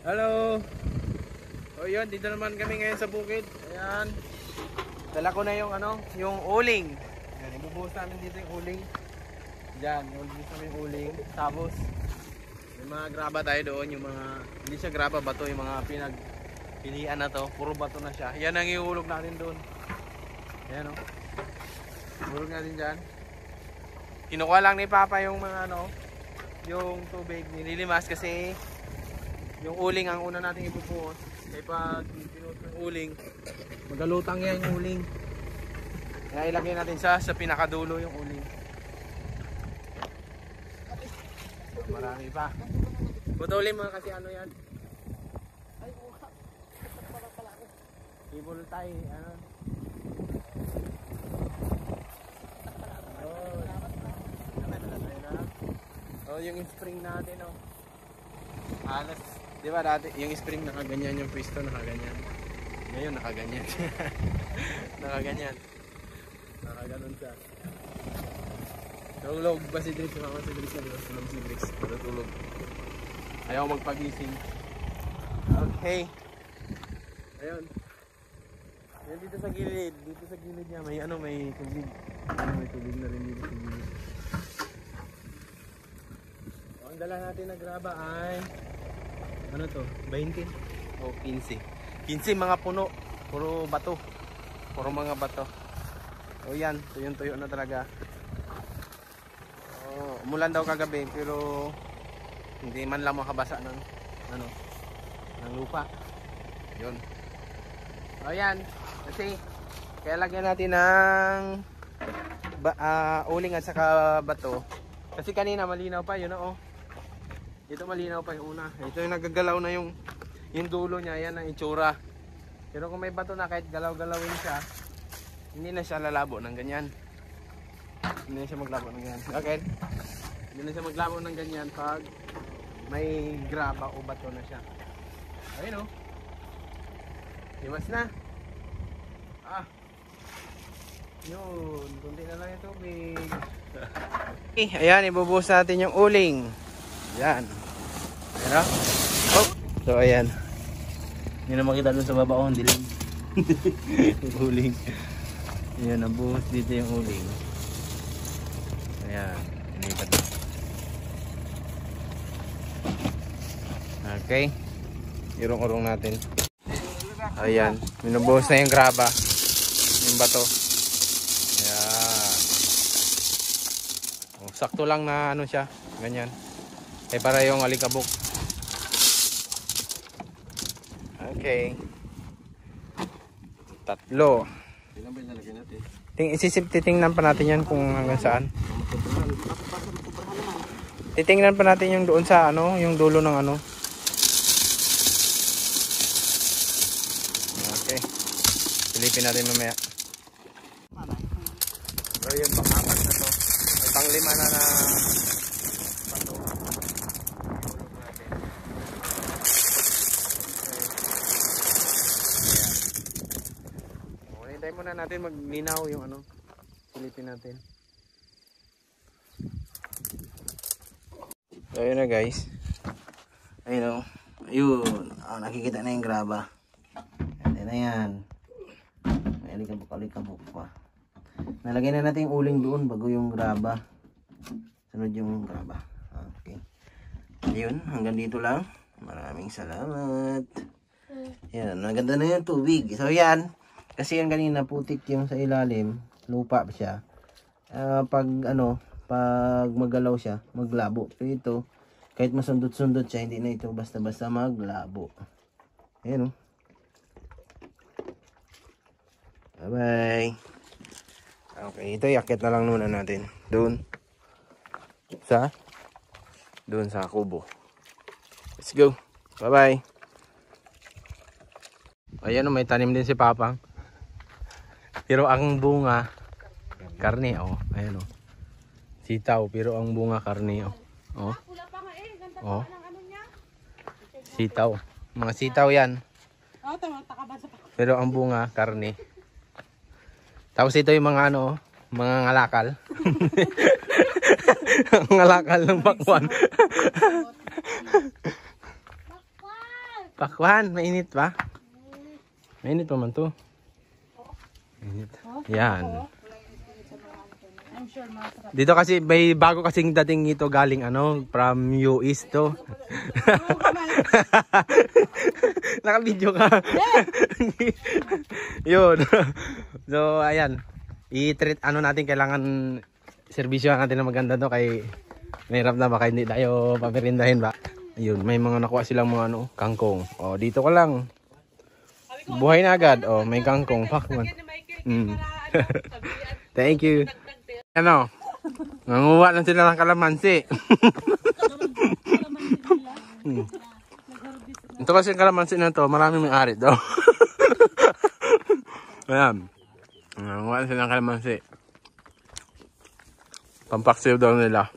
Hello. O yun, dito naman kami ngayon sa bukid. Ayan. Dala ko na yung yung uling. Ayan, ibubuhos namin dito yung uling. Diyan, ibubuhos namin yung uling. Tapos, may mga graba tayo doon. Yung mga, hindi siya graba, bato. Yung mga pinagpilian na to. Puro bato na siya. Yan ang iulog natin doon. Ayan o. Iulog natin dyan. Kinukuha lang ni Papa yung mga yung tubig. Nililimas kasi yung uling ang una nating ipupuhos. Kaya pag pinuhos ng uling, magalutang yan yung uling. Kaya ilagay natin sa pinakadulo yung uling. Marami pa. Putulin mo kasi yan. Ay, uha. Ibol tayo, Oh, yung spring natin, alas. Di ba dati, yung spring nakaganyan yung pwesto, nakaganyan. Ngayon nakaganyan. Nakaganyan. Nakaganon siya. Tulog ba si Drix? Mama si Drix na tulog si Drix. Tulog. Ayaw magpagising. Okay. Ayun. Yan dito sa gilid. Dito sa gilid niya may may tubig. May tubig na rin dito sa gilid. Ang dala natin na graba ay ano to? 20 o 15. 15 mga puno. Puro bato. Puro mga bato. O yan, tuyong-tuyo na talaga. Umulan daw kagabi pero hindi man lang makabasa ng ng lupa. 'Yun. O yan, kasi kaya lagyan natin ng uling at saka bato. Kasi kanina malinaw pa 'yun, Ito malinaw pa yung una. Ito yung nagagalaw na yung dulo niya, yan ang itsura. Pero kung may bato na kahit galaw-galawin siya, hindi na siya lalabo ng ganyan. Hindi na siya maglabo ng ganyan. Okay? Hindi na siya maglabo ng ganyan pag may graba o bato na siya. Ayun Iwas na. Yun. Kunti na lang yung tubig. Ayan, ibubuhos natin yung uling. Ayan. Ayan So ayan. Hindi na makita dun sa baba ko, dilim. Uling. Ayan, nabuhos dito yung uling. Ayan. Inipat na. Okay. Irong-urong natin. Ayan. Minubuhos na yung graba. Yung bato. Ayan. Sakto lang na siya. Ganyan. Para yung alikabok. Okay. 3. Ilan ba yung nalagyan natin? Titingnan pa natin yan kung hanggang saan. Titingnan pa natin yung doon sa yung dulo ng Okay. Silipin natin mamaya. So yun, pang-4 na to. May pang-5 na Hintayin muna natin maglinaw yung silipin natin. So ayun na guys. Ayun Ayun. Nakikita na yung graba. Ayan na yan. May alikabok pa. Nalagay na natin yung uling doon bago yung graba. Sunod yung graba. Okay. Ayun. Hanggang dito lang. Maraming salamat. Ayan. Maganda na yung tubig. So yan. Kasi yan kanina putik yung sa ilalim. Lupa pa siya. Pag magalaw siya, maglabo. So ito, kahit masundot-sundot siya, hindi na ito basta-basta maglabo. Ayan Bye-bye. Okay, ito yakit na lang muna natin. Doon sa kubo. Let's go. Bye-bye. Ayan may tanim din si Papang. Pero ang bunga, karne, Ayan Sitaw, pero ang bunga karne, Sitaw. Mga sitaw yan. Pero ang bunga, karne. Tapos ito yung mga mga ngalakal. Ngalakal ng bakwan. Pakwan, mainit pa? Mainit pa man to. Mainit. Yan. I'm sure masarap. Dito kasi may bago kasing dating ito galing from US to. Naka-video ka. Yun. So ayan. I-treat natin, kailangan serbisyo natin na maganda to kay mahirap na baka hindi tayo papirindahin ba. Ayun, may mga nakuha silang mga kangkong. Oh, dito ko lang. Buhay na agad. Oh, may kangkong. Fuck man. Thank you. Nanguha lang sila ng kalamansi. Ito kasi yung kalamansi na to, marami may ari daw. Ayan. Nanguha lang sila ng kalamansi. Pampaksiw daw nila.